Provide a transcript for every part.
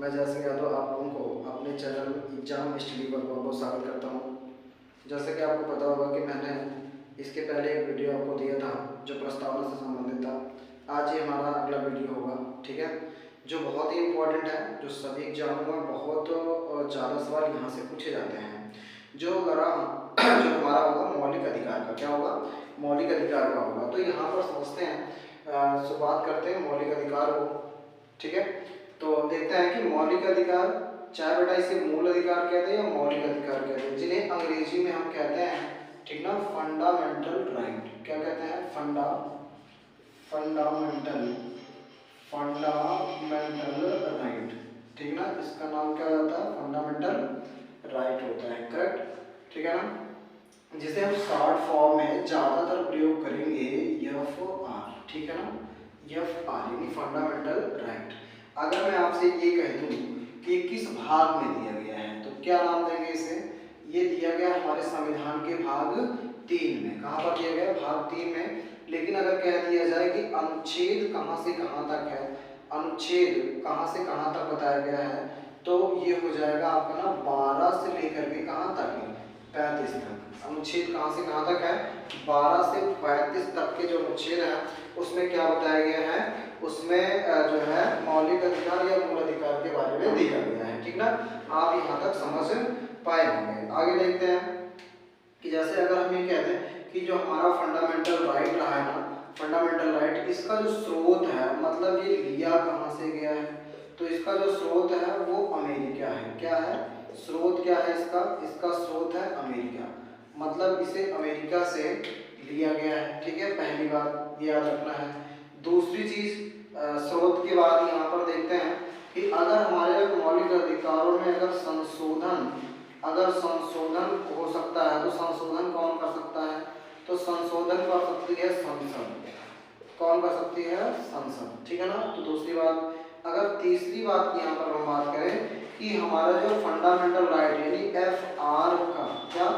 मैं जैसे यादव आप लोगों को अपने चैनल एग्जाम स्टडी पर बहुत बहुत स्वागत करता हूँ। जैसे कि आपको पता होगा कि मैंने इसके पहले एक वीडियो आपको दिया था जो प्रस्तावना से संबंधित था। आज ये हमारा अगला वीडियो होगा, ठीक है, जो बहुत ही इम्पोर्टेंट है, जो सभी एग्जामों में बहुत ज़्यादा सवाल यहाँ से पूछे जाते हैं। जो हमारा होगा मौलिक अधिकार का, क्या होगा, मौलिक अधिकार का होगा। तो यहाँ पर समझते हैं, शुरुआत करते हैं मौलिक अधिकार को, ठीक है। तो देखते हैं कि मौलिक अधिकार, चाहे बेटा इसे मूल अधिकार कहते हैं या मौलिक अधिकार कहते हैं, जिन्हें अंग्रेजी में हम कहते हैं, ठीक ना, फंडामेंटल राइट। क्या कहते हैं? फंडामेंटल फंडामेंटल राइट, ठीक ना, इसका नाम क्या होता है? फंडामेंटल राइट होता है, करेक्ट, ठीक है ना, जिसे हम शॉर्ट फॉर्म में ज्यादातर प्रयोग करेंगे एफ आर, ठीक है ना, एफ आर यानी फंडामेंटल राइट। अगर मैं आपसे ये कह दूं कि किस भाग में दिया गया है तो क्या नाम देंगे इसे? ये दिया गया हमारे संविधान के भाग 3 में। कहाँ पर दिया गया? भाग 3 में। लेकिन अगर कह दिया जाए कि अनुच्छेद कहाँ से कहाँ तक है, अनुच्छेद कहाँ से कहाँ तक बताया गया है, तो ये हो जाएगा आपका ना 12 से लेकर के कहाँ तक है? 35 तक। अनुच्छेद कहाँ से कहाँ तक है? 12 से 35 तक के जो अनुच्छेद है उसमें क्या बताया गया है? उसमें जो है मौलिक अधिकार या मूल अधिकार के बारे में दिया गया है, ठीक ना। आप यहाँ तक समझ पाए होंगे। आगे देखते हैं कि जैसे अगर हम ये कहते हैं कि जो हमारा फंडामेंटल राइट रहा है ना, फंडामेंटल राइट, इसका जो स्रोत है, मतलब ये लिया कहाँ से गया है, तो इसका जो स्रोत है वो अमेरिका है। क्या है स्रोत? क्या है इसका? इसका स्रोत है अमेरिका, मतलब इसे अमेरिका से लिया गया है, ठीक है। पहली बात ये याद रखना है। दूसरी चीज, स्रोत के बाद यहाँ पर देखते हैं कि अगर हमारे मौलिक अधिकारों में अगर संशोधन हो सकता है तो संशोधन कौन कर सकता है? तो संशोधन कर सकती है संसद। कौन कर सकती है? संसद, ठीक है ना। तो दूसरी बात, अगर तीसरी बात की यहाँ पर हम बात करें कि हमारा जो फंडामेंटल राइट यानी एफ आर का, क्या,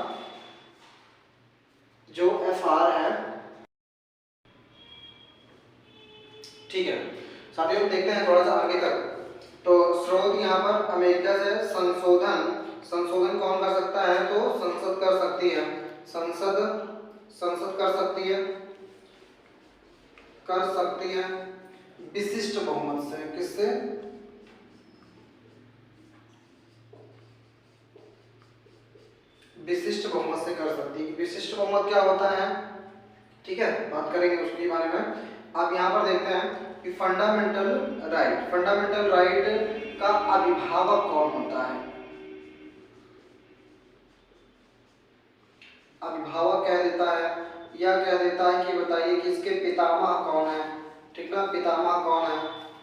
जो एफ आर है, ठीक है साथियों, देखते हैं थोड़ा सा आगे तक। तो स्रोत यहाँ पर अमेरिका से, संशोधन कौन कर सकता है? तो संसद कर सकती है, संसद कर सकती है विशिष्ट बहुमत से। किससे? विशिष्ट बहुमत से कर सकती है। विशिष्ट बहुमत क्या होता है, ठीक है, बात करेंगे उसके बारे में। अब यहाँ पर देखते हैं कि फंडामेंटल राइट का अभिभावक कौन होता है? अभिभावक कह देता है या कह देता है कि बताइए कि इसके पितामह कौन है, ठीक ना, पितामह कौन है,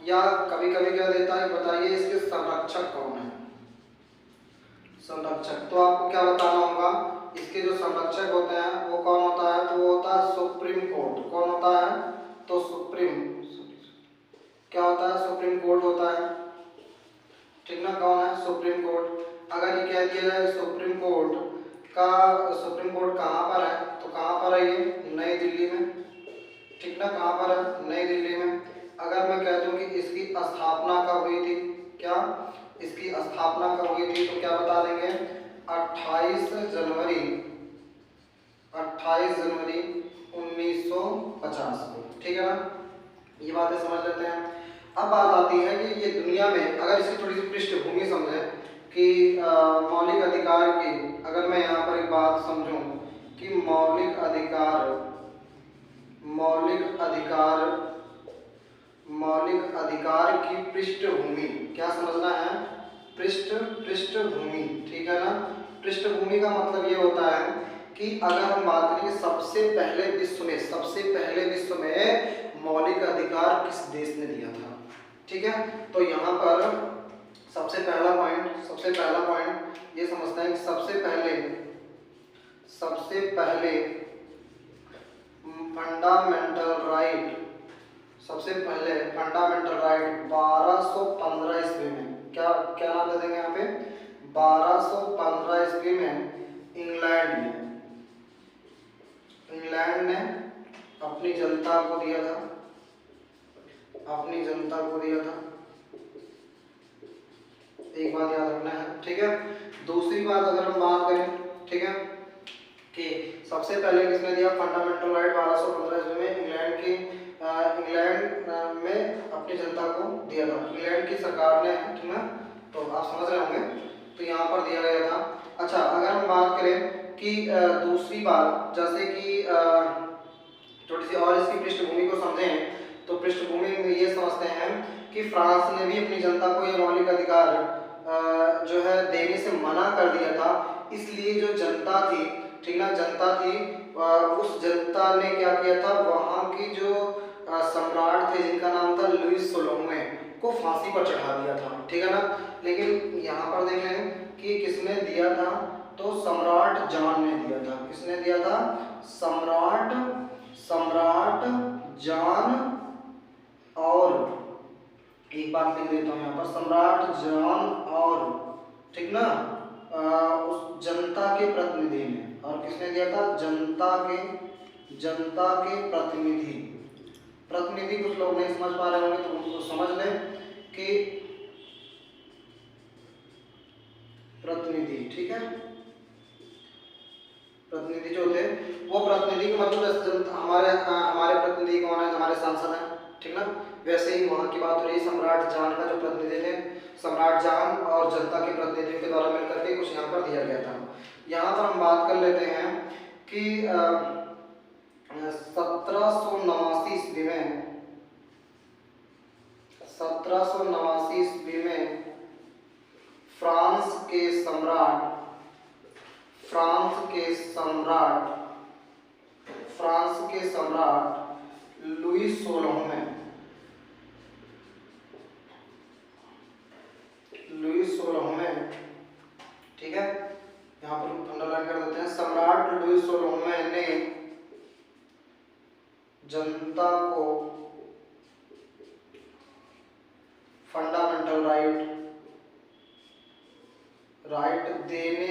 या कभी कभी कह देता है बताइए इसके संरक्षक कौन है, संरक्षक। तो आपको क्या बताना होगा? इसके जो संरक्षक होते हैं वो कौन होता है? तो वो होता है सुप्रीम कोर्ट। कौन होता है? तो क्या होता है? सुप्रीम कोर्ट होता है, ठीक ना। कौन है? Supreme court. अगर ये कह दिया जाए सुप्रीम कोर्ट कहाँ पर है, तो कहाँ पर है? ये नई दिल्ली में, ठीक ना। कहाँ पर है? नई दिल्ली में। अगर मैं कह दूं कि इसकी स्थापना कब हुई थी, क्या इसकी स्थापना कब हुई थी, तो क्या बता देंगे? 28 जनवरी 1950 को, ठीक है ना। ये बातें समझ लेते हैं। अब बात आती है कि ये दुनिया में, अगर इसकी थोड़ी सी पृष्ठभूमि समझें कि मौलिक अधिकार की, अगर मैं यहाँ पर एक बात समझूं कि मौलिक अधिकार की पृष्ठभूमि, क्या समझना है? पृष्ठभूमि, ठीक है ना। पृष्ठभूमि का मतलब ये होता है कि अगर हम बात करें सबसे पहले विश्व में मौलिक अधिकार किस देश ने दिया था, ठीक है। तो यहाँ पर सबसे पहला पॉइंट ये समझते हैं कि सबसे पहले फंडामेंटल राइट 1215 ईस्वी में, क्या क्या नाम दे देंगे यहाँ पे? 1215 ईस्वी में इंग्लैंड ने अपनी जनता को दिया था, ठीक है। दूसरी बात अगर हम बात करें, ठीक है, कि सबसे पहले किसने दिया फंडामेंटल राइट 1215 ईस्वी में इंग्लैंड में अपनी जनता को दिया था, इंग्लैंड की सरकार ने, ठीक है, तो आप समझ रहे होंगे, तो यहाँ पर दिया गया था। अच्छा, अगर हम बात करें कि दूसरी बात, जैसे कि थोड़ी सी और इसकी पृष्ठभूमि को समझें, तो पृष्ठभूमि में ये समझते हैं कि फ्रांस ने भी अपनी जनता को ये मौलिक अधिकार जो है देने से मना कर दिया था, इसलिए जो जनता थी, ठीक ना, जनता थी, उस जनता ने क्या किया था, वहाँ की जो सम्राट थे जिनका नाम था लुइस 16वें को फांसी पर चढ़ा दिया था, ठीक है ना। लेकिन यहाँ पर देख लें कि किसने दिया था, तो सम्राट जॉन ने दिया था। किसने दिया था, सम्राट जॉन, और एक बात लिख देता हूँ यहाँ पर, सम्राट जॉन और, ठीक ना, उस जनता के प्रतिनिधि ने, और किसने दिया था, जनता के प्रतिनिधि कुछ लोग नहीं समझ पा रहे होंगे तो उनको समझ लें कि प्रतिनिधि, ठीक है, प्रतिनिधि जो थे वो प्रतिनिधि का मतलब हमारे प्रतिनिधि कौन है, हमारे सांसद हैं, ठीक ना। वैसे ही वहाँ की बात हो रही, सम्राट जॉन का जो प्रतिनिधि थे, सम्राट जॉन और जनता के प्रतिनिधियों के द्वारा मिलकर के कुछ यहाँ पर दिया गया था। यहाँ पर हम बात कर लेते हैं कि 1789 ईस्वी में फ्रांस के सम्राट लुइस 16वें, ठीक है, यहाँ पर अंडरलाइन कर देते हैं, सम्राट लुइस 16वें ने जनता को फंडामेंटल राइट देने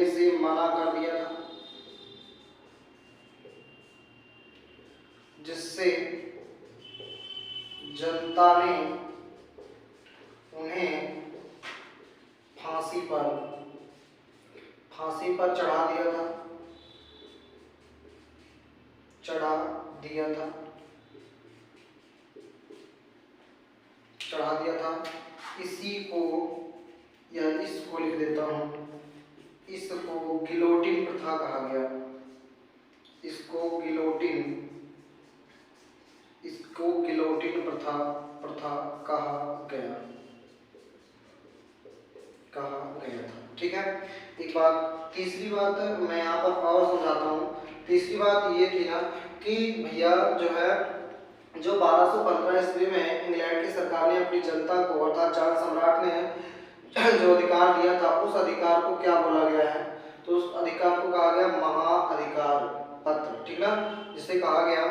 से मना कर दिया था, जिससे जनता ने उन्हें फांसी पर चढ़ा दिया था। इसी को, या इसको लिख देता हूँ, इसको गिलोटिन प्रथा कहा गया, इसको गिलोटिन प्रथा कहा गया था, ठीक है। एक बात, तीसरी बात मैं यहाँ पर और समझाता हूँ। तीसरी बात ये थी ना कि भैया जो है, जो 1215 ईस्वी में इंग्लैंड की सरकार ने अपनी जनता को, अर्थात चार सम्राट ने जो अधिकार दिया था, उस अधिकार को क्या बोला गया है, तो उस अधिकार को कहा गया महाअधिकार पत्र, ठीक ना, जिसे कहा गया,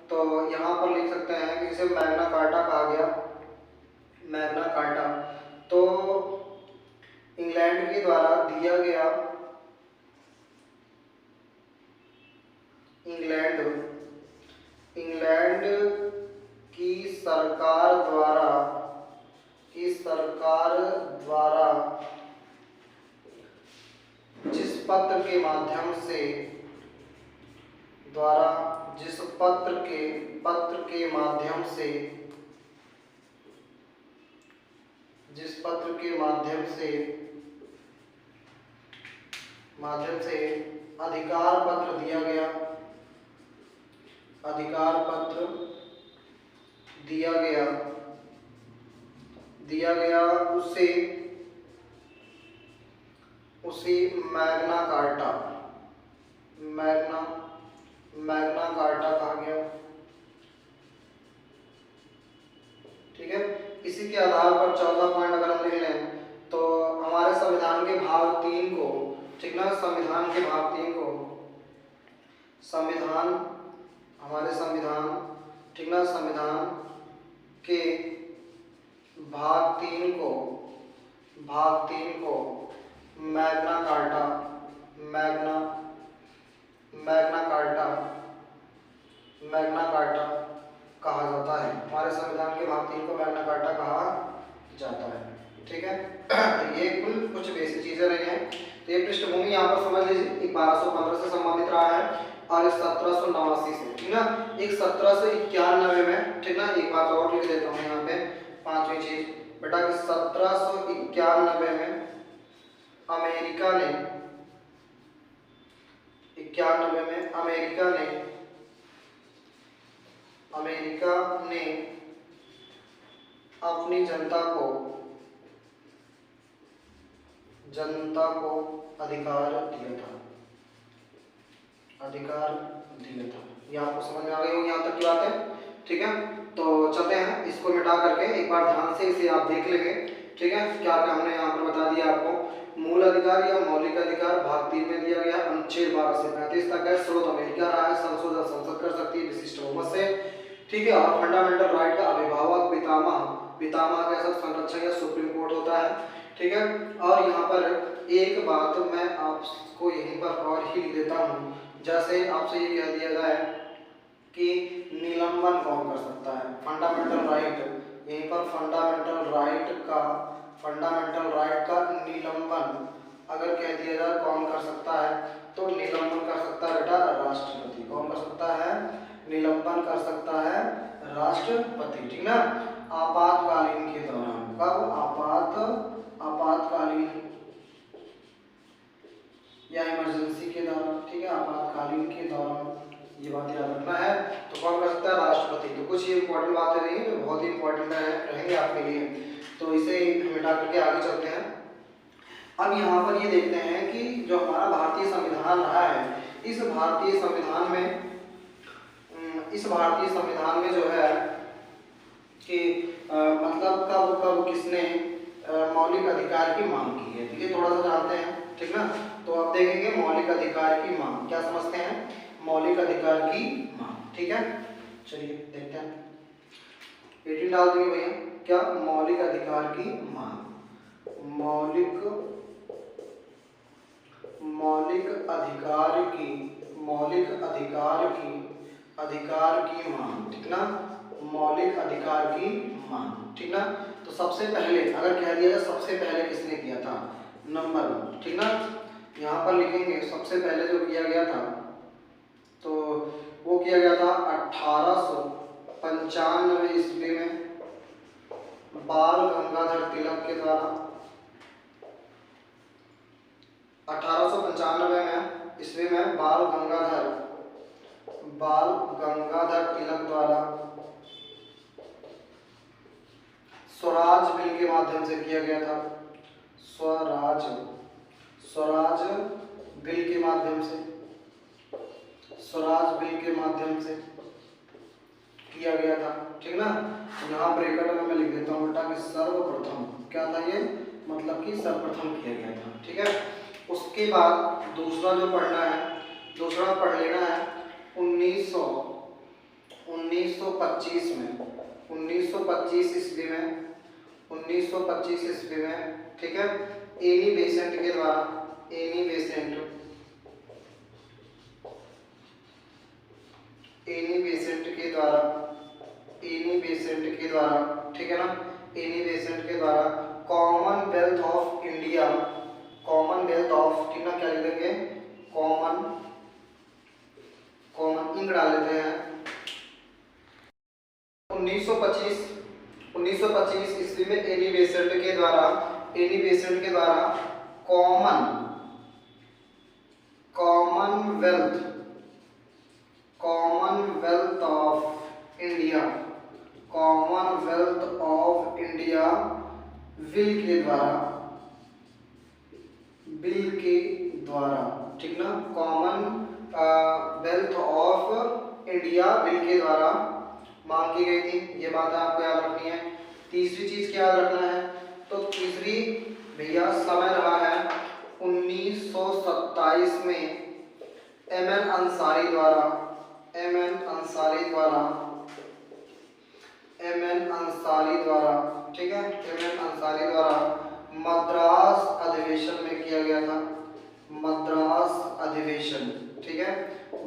तो यहाँ पर लिख सकते हैं कि इसे मैग्ना कार्टा कहा गया, मैग्ना कार्टा। तो इंग्लैंड के द्वारा दिया गया, इंग्लैंड की सरकार द्वारा जिस पत्र के माध्यम से अधिकार पत्र दिया गया, उसे मैग्ना कार्टा कहा गया, ठीक है। इसी के आधार पर 14 पॉइंट अगर हम लिख लें, तो हमारे संविधान के भाग 3 को, ठीक ना, हमारे संविधान, ठीक ना, संविधान के भाग 3 को मैग्ना कार्टा कहा जाता है। हमारे संविधान के भाग तीर को मैग्ना कार्टा कहा जाता है। ठीक है, तो ये कुल कुछ बेसिक चीजें रही हैं। तो ये पृष्ठभूमि यहाँ पर समझ लीजिए, एक 1215 से संबंधित रहा है और एक 1789 से, ठीक ना। एक 1791 में, ठीक ना, एक बात और लिख देता हूँ यहाँ पे, पांचवी चीज बेटा कि 1791 में अमेरिका ने 91 में अमेरिका ने अपनी जनता को अधिकार दिया था। ये आपको समझ में आ गई होगी यहाँ तक की बात है। ठीक है, तो चलते हैं, इसको मिटा करके एक बार ध्यान से इसे आप देख लेंगे। ठीक है, क्या क्या हमने यहाँ पर बता दिया आपको। मूल अधिकार या मौलिक अधिकार भाग 3 में दिया गया, अनुच्छेद 12 से 35 तक है। स्रोत अमेरिका रहा है, संशोधन संसद कर सकती है विशिष्ट बहुमत से। ठीक है, और फंडामेंटल राइट का अभिभावक पितामह का सब संरक्षक या सुप्रीम कोर्ट होता है। ठीक है, और यहाँ पर एक बात मैं आपको यहीं पर और ही लिख देता हूँ, जैसे आपसे ये कह दिया जाए कि निलंबन कौन कर सकता है, फंडामेंटल राइट, यहीं पर फंडामेंटल राइट का निलंबन अगर कह दिया जाए कौन कर सकता है, तो निलंबन कर सकता है बेटा राष्ट्रपति। कौन कर सकता है? निलंबन कर सकता है राष्ट्रपति। ठीक ना, आपातकालीन के दौरान। कब? आपातकालीन या इमरजेंसी के दौरान। ठीक है, आपातकालीन के दौरान, ये बात याद रखना है। तो कौन कर सकता है? राष्ट्रपति। तो कुछ ये इंपॉर्टेंट बातें नहीं है, बहुत ही इंपॉर्टेंट रहेंगे आपके लिए, तो इसे मिटा करके आगे चलते हैं। अब यहाँ पर ये देखते हैं कि जो हमारा भारतीय संविधान रहा है, इस भारतीय संविधान में जो है कि मतलब कब किसने मौलिक अधिकार की मांग की है, तो ये थोड़ा सा जानते हैं। ठीक ना, तो अब देखेंगे मौलिक अधिकार की मांग क्या समझते हैं, मौलिक अधिकार की मांग। ठीक है, चलिए देखते हैं, 18 डाल देंगे भैया। क्या? मौलिक अधिकार की मांग। अधिकार की मांग। ठीक ना, मौलिक अधिकार की मांग। ठीक ना, तो सबसे पहले अगर कह दिया जाए सबसे पहले किसने किया था, नंबर 1। ठीक ना, यहाँ पर लिखेंगे सबसे पहले जो किया गया था, तो वो किया गया था 1895 ईस्वी में बाल गंगाधर तिलक के द्वारा। 1895 में ईस्वी में बाल गंगाधर तिलक द्वारा स्वराज बिल के माध्यम से किया गया था। स्वराज बिल के माध्यम से किया गया था। ठीक ना, यहाँ ब्रैकेट में मैं लिख देता हूँ बेटा कि सर्वप्रथम क्या था ये, मतलब कि सर्वप्रथम किया गया था। ठीक है, उसके बाद दूसरा जो पढ़ना है, दूसरा पढ़ लेना है 1925 में, 1925 ईस्वी में। ठीक है, एनी बेसेंट के द्वारा, एनी बेसेंट के द्वारा, ठीक है ना, एनी बेसेंट के द्वारा कॉमनवेल्थ ऑफ इंडिया, ठीक ना, क्या लिखेंगे, कॉमन इंक डाल लेते हैं। 1925 ईस्वी में एनी बेसेंट के द्वारा कॉमनवेल्थ ऑफ इंडिया बिल के द्वारा, ठीक ना, कॉमनवेल्थ ऑफ इंडिया बिल के द्वारा मांग की गई थी। ये बात आपको याद रखनी है। तीसरी चीज क्या याद रखना है, तो तीसरी भैया समय रहा है 1927 में एम.एन. अंसारी द्वारा ठीक है, एम.एन. अंसारी द्वारा मद्रास अधिवेशन में किया गया था। मद्रास अधिवेशन, ठीक है,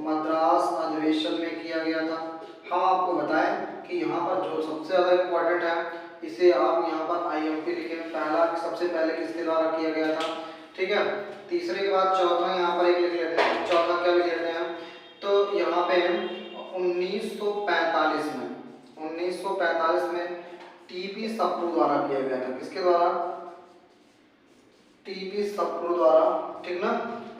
मद्रास अधिवेशन में किया गया था। हम आपको बताएं कि कि यहाँ पर जो सबसे ज़्यादा इम्पोर्टेंट है इसे आप यहाँ पर IMP लिखें, पहला सबसे पहले किसके द्वारा किया गया था, ठीक है। तीसरे के बाद चौथा यहाँ पर एक लिख लेते हैं, चौथा क्या लिख लेते हैं, तो यहाँ पे 1945 में TP सप्रू द्वारा किया गया था, किसके द्वारा, TP सप्रू द्वारा, ठीक ना,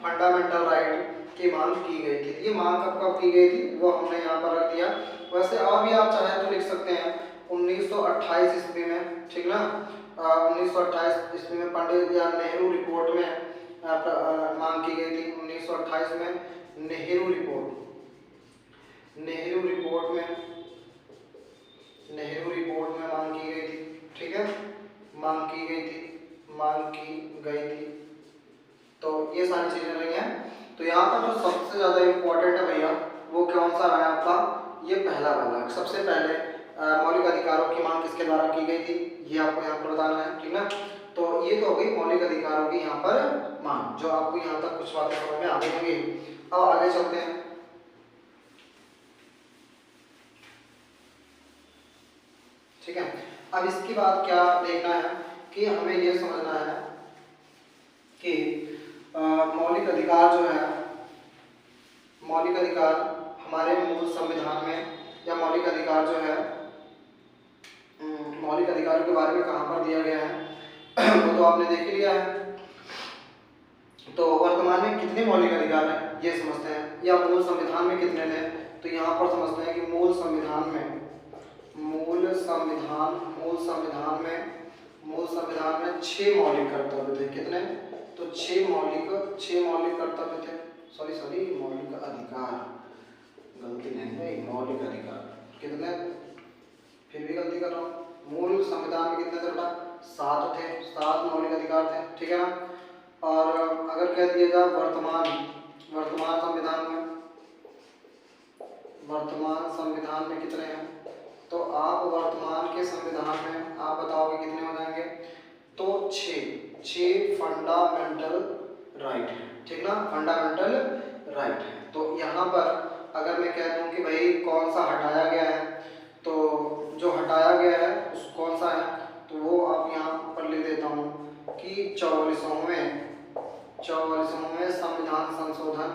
फंडामेंटल राइट की मांग की गई थी। ये मांग कब कब की गई थी वो हमने यहाँ पर रख दिया। वैसे और भी आप चाहे तो लिख सकते हैं 1928 ईस्वी में, ठीक ना, 1928 ईस्वी में पंडित या नेहरू रिपोर्ट में मांग की गई थी। 1928 में नेहरू रिपोर्ट में मांग की गई थी, ठीक है, मांग की गई थी। तो ये सारी चीजें रही हैं। तो यहाँ पर जो सबसे ज्यादा इम्पोर्टेंट है भैया वो कौन सा है आपका, ये पहला वाला। सबसे पहले मौलिक अधिकारों की मांग किसके द्वारा की गई थी, ये आपको यहाँ पर बताना है, ठीक ना। तो ये तो हो गई मौलिक अधिकारों की यहाँ पर मांग, जो आपको यहाँ तक कुछ बातें समझ में आ गई होंगी। अब आगे चलते हैं, ठीक है। अब इसके बाद क्या देखना है कि हमें ये समझना है कि मौलिक अधिकार जो है, मौलिक अधिकार हमारे मूल संविधान में, या मौलिक अधिकार जो है, मौलिक अधिकारों के बारे में कहाँ पर दिया गया है वो तो आपने देख लिया है। तो वर्तमान में कितने मौलिक अधिकार हैं ये समझते हैं, या मूल संविधान में कितने थे, तो यहाँ पर समझते हैं कि मूल संविधान में 6 मौलिक कर्तव्य थे। कितने, तो 6 मौलिक कर्तव्य थे, सॉरी मौलिक अधिकार, गलती नहीं है, मौलिक अधिकार कितने, फिर भी गलती कर रहा हूँ, मूल संविधान में कितने थे बेटा, 7 थे, 7 मौलिक अधिकार थे, ठीक है ना। और अगर कह दिया जाए वर्तमान संविधान में कितने हैं, तो आप वर्तमान के संविधान में आप बताओगे कितने हो जाएंगे, तो 6 फंडामेंटल राइट है, ठीक ना, फंडामेंटल राइट है। तो यहाँ पर अगर मैं कह दूं कि भाई कौन सा हटाया गया है, तो जो हटाया गया है उस कौन सा है, तो वो आप यहाँ पर लिख देता हूँ कि 44वें संविधान संशोधन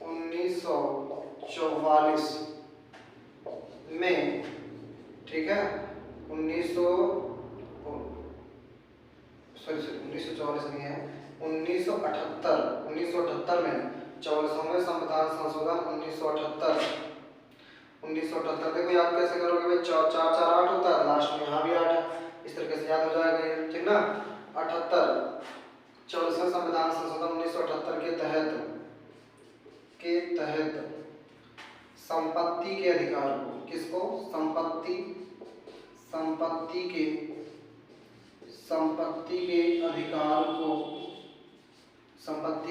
1944 में, ठीक है, 1944 नहीं है, 1978 में 44वें संविधान संशोधन 1978 देखो याद कैसे करोगे भाई, 4 4 4 8 होता है, लास्ट में यहाँ भी 8 है, इस तरीके से याद हो जाएगा ये, ठीक ना। 44वें संविधान संशोधन 1978 के तहत संपत्ति के अधिकार को, किसको, संपत्ति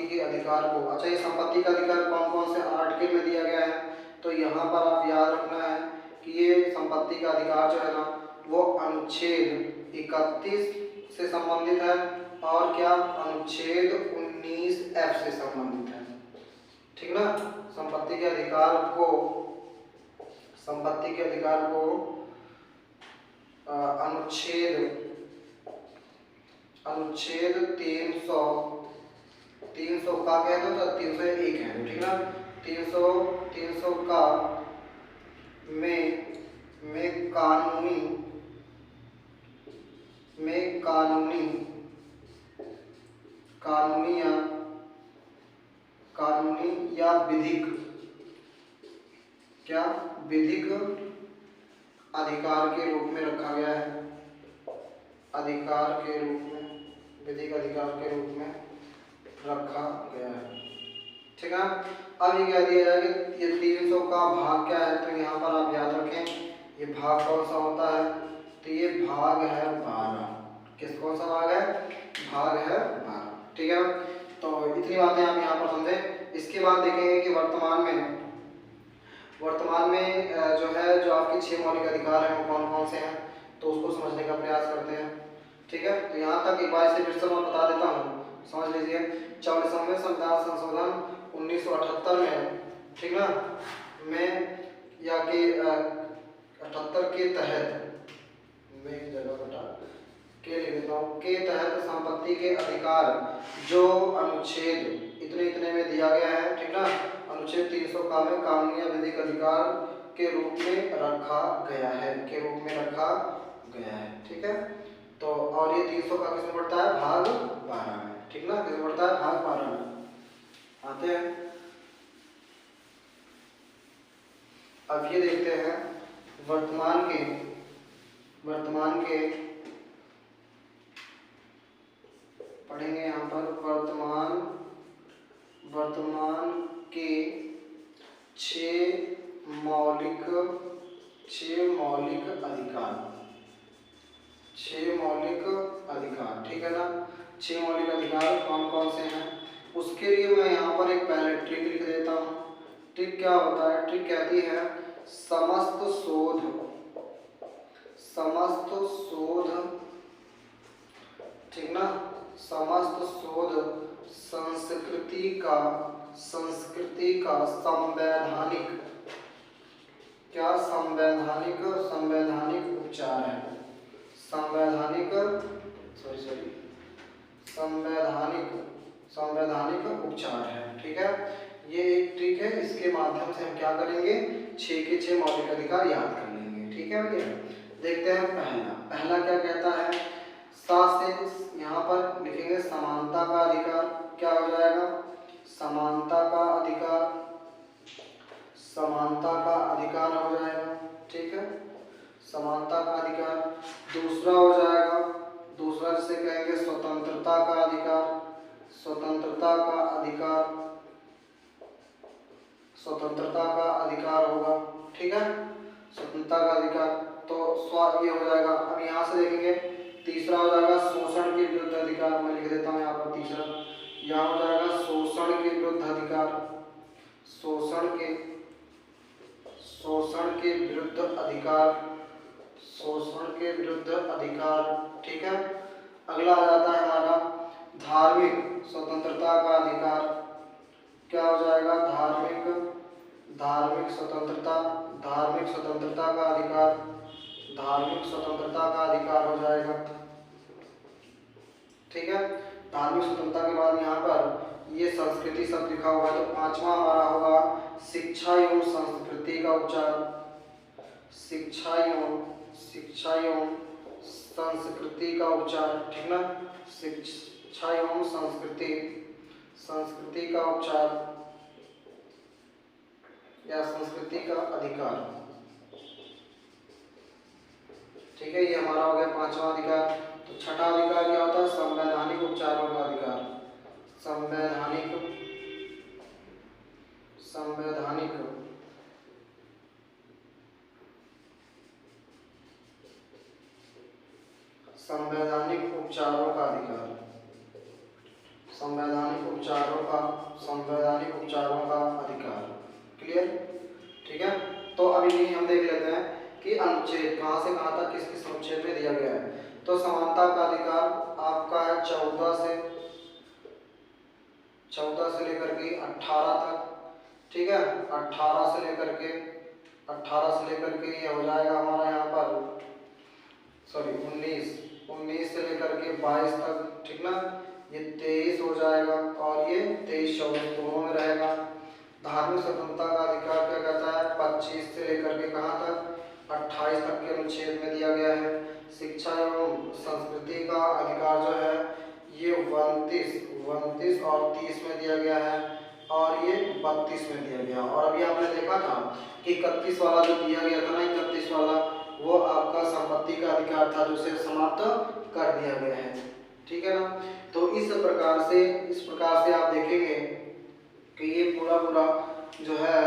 के अधिकार को, अच्छा ये संपत्ति का अधिकार कौन कौन से आर्टिकल में दिया गया है, तो यहाँ पर आप याद रखना है कि ये संपत्ति का अधिकार जो है ना वो अनुच्छेद 31 से संबंधित है, और क्या, अनुच्छेद 19F से संबंधित है, ठीक ना। संपत्ति के अधिकार को अनुच्छेद 300 का कह दो तो 301 है, ठीक ना, 300 का में कानूनी या विधिक अधिकार के रूप में रखा गया है, विधिक अधिकार के रूप में रखा गया है, ठीक है। अब ये कह दिया जाए कि ये 300 का भाग क्या है, तो यहाँ पर आप याद रखें ये भाग कौन सा होता है, तो ये भाग है 12, कौन सा भाग है, भाग है 12, ठीक है। तो इतनी बातें आप यहाँ पर समझे। इसके बाद देखेंगे कि वर्तमान में जो आपके 6 मौलिक अधिकार हैं वो कौन कौन से हैं, तो उसको समझने का प्रयास करते हैं, ठीक है। तो यहाँ तक एक बार से फिर से मैं बता देता हूँ, समझ लीजिए 44वें संविधान संशोधन 1978 में, ठीक ना, में या के 78 के तहत, मैं एक जगह बता के लिख देता हूँ, के तहत संपत्ति के अधिकार जो अनुच्छेद इतने इतने में दिया गया है, ठीक ना, अनुच्छेद 300 का में कानूनी या विधिक अधिकार के रूप में रखा गया है, के रूप में रखा गया है, ठीक है। तो और ये 300 का किसमें पड़ता है, भाग 12 में, ठीक ना, किसमें पड़ता है, भाग 12 में। आते हैं अब ये देखते हैं वर्तमान के पढ़ेंगे यहाँ पर वर्तमान के 6 मौलिक अधिकार, ठीक है ना। 6 मौलिक अधिकार कौन कौन से हैं, उसके लिए मैं यहाँ पर एक पहले ट्रिक लिख देता हूँ। ट्रिक क्या होता है, ट्रिक कहती है समस्त शोध, ठीक ना, समस्त शोध संस्कृति का संवैधानिक उपचार है, संवैधानिक उपचार है, ठीक है। ये एक ट्रिक है, इसके माध्यम से हम क्या करेंगे, 6 के 6 मौलिक अधिकार याद कर लेंगे, ठीक है भैया। देखते हैं पहला क्या कहता है, सा से यहाँ पर लिखेंगे समानता का अधिकार, क्या हो जाएगा, समानता का अधिकार हो जाएगा, ठीक है, समानता का अधिकार। दूसरा हो जाएगा, दूसरा जिसे कहेंगे स्वतंत्रता का अधिकार होगा, ठीक है, स्वतंत्रता का अधिकार। तो ये हो जाएगा। अब यहाँ से देखेंगे तीसरा हो जाएगा शोषण के विरुद्ध अधिकार, मैं लिख देता हूँ यहाँ पर तीसरा, यहाँ हो जाएगा शोषण के विरुद्ध अधिकार, शोषण के विरुद्ध अधिकार, ठीक है। अगला आ जाता है हमारा धार्मिक स्वतंत्रता का अधिकार, क्या हो जाएगा, धार्मिक स्वतंत्रता का अधिकार हो जाएगा, ठीक है। धार्मिक स्वतंत्रता के बाद यहाँ पर ये संस्कृति शब्द लिखा हुआ है, तो 5वां हमारा होगा शिक्षा एवं संस्कृति का उपचार, शिक्षा एवं संस्कृति का उपचार, ठीक ना, शिक्षा एवं संस्कृति का उपचार या संस्कृति का अधिकार, ठीक है। ये हमारा हो गया 5वां अधिकार। तो छठा अधिकार क्या होता है, संवैधानिक उपचारों का अधिकार, संवैधानिक उपचारों का अधिकार, संवैधानिक उपचारों का अधिकार, क्लियर, ठीक है। तो अभी नहीं हम देख लेते हैं कि अनुच्छेद कहाँ से कहाँ तक किस किस अनुच्छेद में दिया गया है। तो समानता का अधिकार आपका है 14 से लेकर के 18 तक, ठीक है, 18 से लेकर के ये हो जाएगा हमारा यहाँ पर 19 से लेकर के 22 तक, ठीक ना, ये 23 हो जाएगा और ये 23-24 दोनों में रहेगा। धार्मिक स्वतंत्रता का अधिकार क्या कहता है, 25 से लेकर के कहाँ तक, 28 तक के अनुच्छेद में दिया गया है। शिक्षा एवं संस्कृति का अधिकार जो है ये 29 और 30 में दिया गया है और ये 32 में दिया गया। और अभी आपने देखा था कि 31 वाला जो दिया गया था ना, 31 वाला वो आपका संपत्ति का अधिकार था, जो उसे समाप्त कर दिया गया है, ठीक है ना। तो इस प्रकार से आप देखेंगे कि ये पूरा जो है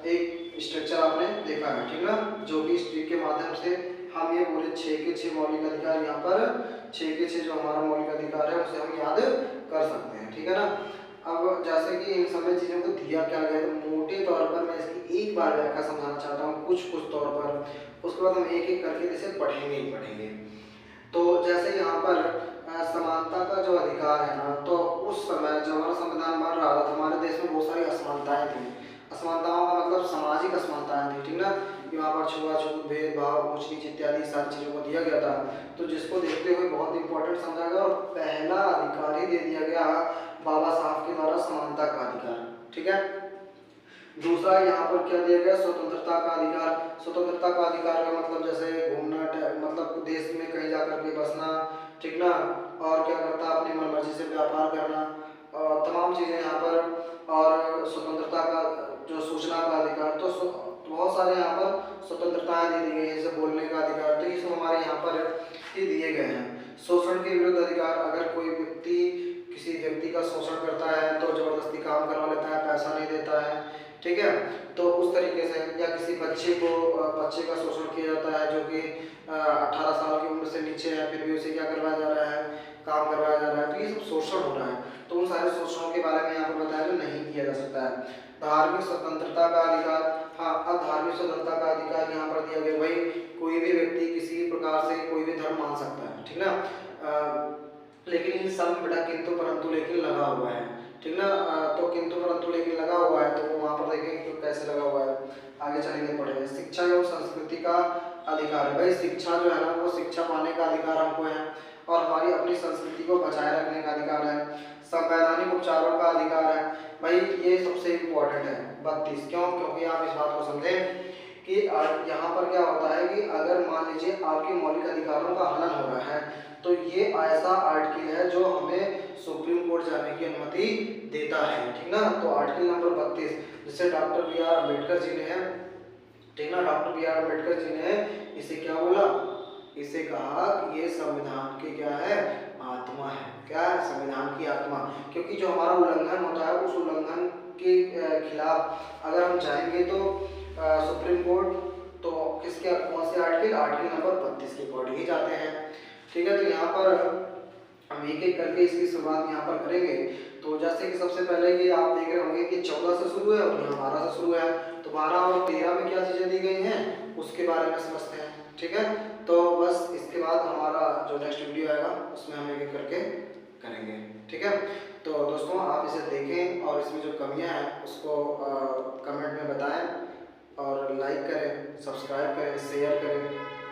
एक स्ट्रक्चर आपने देखा है, ठीक ना, जो कि इस ट्रिक के माध्यम से हम ये पूरे 6 के 6 मौलिक अधिकार, यहाँ पर 6 के 6 जो हमारा मौलिक अधिकार है उसे हम याद कर सकते हैं, ठीक है ना। अब जैसे कि इन सभी चीज़ों को दिया क्या गया है, तो मोटे तौर पर मैं इसकी एक बार व्याख्या समझाना चाहता हूँ कुछ तौर पर, उसके बाद हम एक एक करके इसे पढ़ेंगे। तो जैसे यहाँ पर समानता का जो अधिकार है ना, तो उस समय जब हमारा संविधान बन रहा था तो हमारे देश में बहुत सारी असमानताएं थी। असमानताओं का मतलब सामाजिक असमानताएं थी, ठीक ना, कि वहाँ पर छुआछूत, भेदभाव, ऊंच नीच इत्यादि सारी चीज़ों को दिया गया था। तो जिसको देखते हुए बहुत इंपॉर्टेंट समझा गया और पहला अधिकार ही दे दिया गया बाबा साहब के द्वारा, समानता का अधिकार, ठीक है। दूसरा यहाँ पर क्या दिया गया, स्वतंत्रता का अधिकार। स्वतंत्रता का अधिकार का मतलब जैसे घूमना, मतलब देश में कहीं जाकर के बसना, ठीक ना, और क्या करता अपनी मनमर्जी से व्यापार करना, और तमाम चीज़ें यहाँ पर। और स्वतंत्रता का जो सूचना का अधिकार, तो बहुत सारे यहाँ पर स्वतंत्रताएं दे दी गई हैं, जैसे बोलने का अधिकार, तो ये सब हमारे यहाँ पर ही दिए गए हैं। शोषण के विरुद्ध अधिकार, अगर कोई व्यक्ति किसी व्यक्ति का शोषण करता है तो जबरदस्ती काम करवा लेता है, पैसा नहीं देता है, ठीक है, तो उस तरीके से, या किसी बच्चे का शोषण किया जाता है जो कि 18 साल की उम्र से नीचे है, फिर भी उसे क्या करवाया जा रहा है, काम करवाया जा रहा है, तो ये सब शोषण हो रहा है। तो उन सारे शोषणों के बारे में यहाँ पर बताया जो नहीं किया जा सकता है। धार्मिक स्वतंत्रता का अधिकार, हाँ, अब धार्मिक स्वतंत्रता का अधिकार यहाँ पर दिया गया, भाई कोई भी व्यक्ति किसी प्रकार से कोई भी धर्म मान सकता है, ठीक ना, लेकिन इन सब में बेटा किंतु परंतु लेकिन लगा हुआ है, ठीक ना, तो किंतु परंतु लेकिन लगा हुआ है, तो वहाँ पर देखेंगे तो कैसे लगा हुआ है, आगे चलेंगे पढ़ेंगे। शिक्षा एवं संस्कृति का अधिकार है, भाई शिक्षा जो है ना, वो शिक्षा पाने का अधिकार हमको है, और हमारी अपनी संस्कृति को बचाए रखने का अधिकार है। संवैधानिक उपचारों का अधिकार है, भाई ये सबसे इम्पोर्टेंट है 32, क्यों, क्योंकि आप इस बात को समझें कि यहाँ पर क्या होता है कि अगर मान लीजिए आपके मौलिक अधिकारों का हनन हो रहा है, तो ये ऐसा आर्टिकल है जो हमें सुप्रीम कोर्ट जाने की अनुमति देता है, ठीक ना। तो आर्टिकल नंबर 32, जिसे doctor B are Ambedkar ji ने, ठीक ना, doctor B are Ambedkar ji ने इसे क्या बोला, इसे कहा कि ये संविधान की क्या है, आत्मा है। क्या है, संविधान की आत्मा, क्योंकि जो हमारा उल्लंघन होता है उस उल्लंघन के खिलाफ अगर हम जाएंगे तो सुप्रीम कोर्ट, तो किसके, कौन से आर्टिकल, आर्टिकल नंबर 32 के अकॉर्डिंग ही जाते हैं, ठीक है। तो यहाँ पर हम एक एक करके इसकी शुरुआत यहाँ पर करेंगे। तो जैसे कि सबसे पहले ये आप देख रहे होंगे कि 14 से शुरू है और यहाँ 12 से शुरू है, तो 12 और 13 में क्या चीज़ें दी गई हैं उसके बारे में समझते हैं, ठीक है। तो बस इसके बाद हमारा जो नेक्स्ट वीडियो आएगा उसमें हम एक एक करके करेंगे, ठीक है। तो दोस्तों आप इसे देखें और इसमें जो कमियां हैं उसको कमेंट में बताएं, और लाइक करें, सब्सक्राइब करें, शेयर करें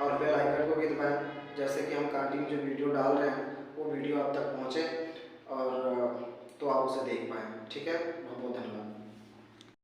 और बेल आइकन को भी दबाएं, जैसे कि हम कंटिन्यू जो वीडियो डाल रहे हैं वो वीडियो आप तक पहुँचे और तो आप उसे देख पाएँ, ठीक है। बहुत बहुत धन्यवाद।